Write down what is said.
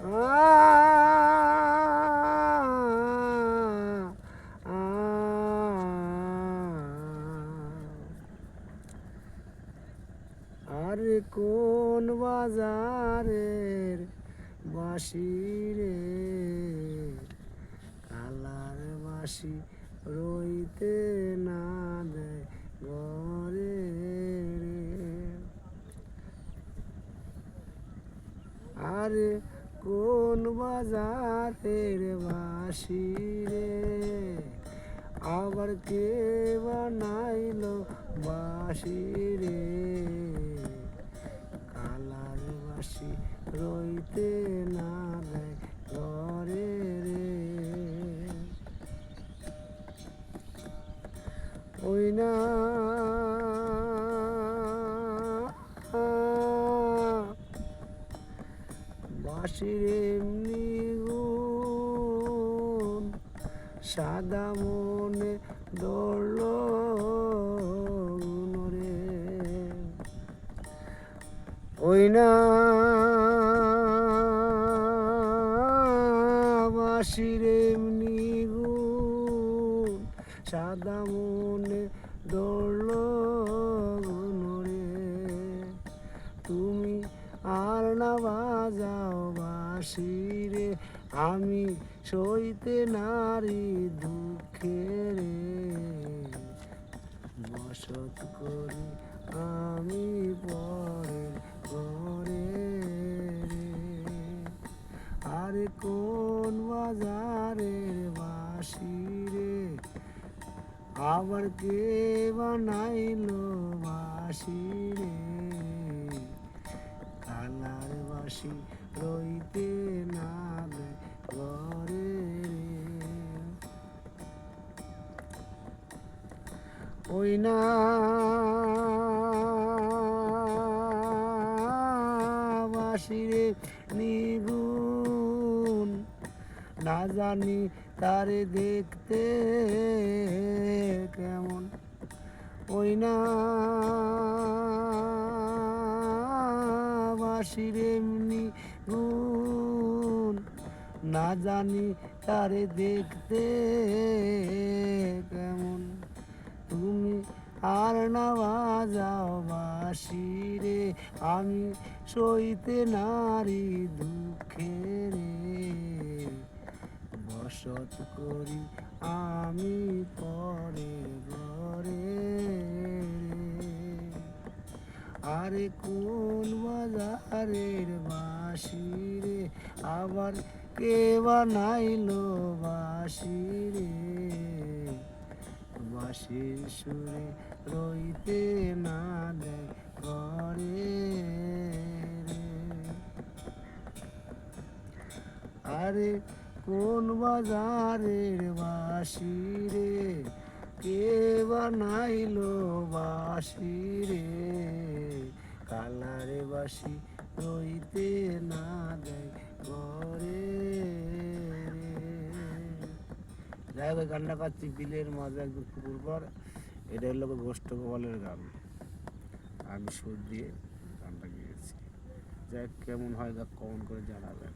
আরে কোন বাজারের বাঁশি রে, কালার বাঁশি রইতে না দেয় ঘরে রে। আরে কোন বাজারের বাঁশি রে, আবার কে বানাইলো বাঁশি রে, কালার বাঁশি রইতে না দেয় ঘরে রে। ওই না বাঁশির এমনি গুণ, সাদা মনে দৌড়ল রে। ওই না বাঁশির এমনি গুণ, সাদা মনে দৌড়ল রে। তুমি আর না বাজাও বাঁশি রে, আমি সইতে নারী দুঃখে রে। বসত করি আমি পরের ঘরে রে। আরে কোন বাজারের বাঁশি রে, আবার কে বানাইলো বাঁশি রে, কালার বাঁশি রইতে না দেয় ঘরে রে। ওই না বাঁশির নিগুণ, না জানি তারে দেখতে কেমন। ওই না বাঁশির এমনি গুণ, না জানি তারে দেখতে কেমন। তুমি আর না বাজাও বাঁশি রে, আমি সইতে নারী দুঃখে রে। বসত করি আমি পরে ঘরে রে। আরে কোন বাজারের বাঁশি রে, আবার কে বানাইলো বাঁশি রে, বাঁশির সুরে রইতে না দেয় ঘরে রে। আরে কোন বাজারের বাঁশি রে, কে বানাইলো বাঁশি রে, কালার বাঁশি রইতে না দেয় ঘরে রে। যাই হোক, গানটা পাচ্ছি বিলের মাঝে একদম পুকুর পর। এটা হলো গোষ্ঠ গোপালের গান, আমি সুর দিয়ে গানটা গিয়েছি। যাই কেমন হয় তা কমেন্ট করে জানাবেন।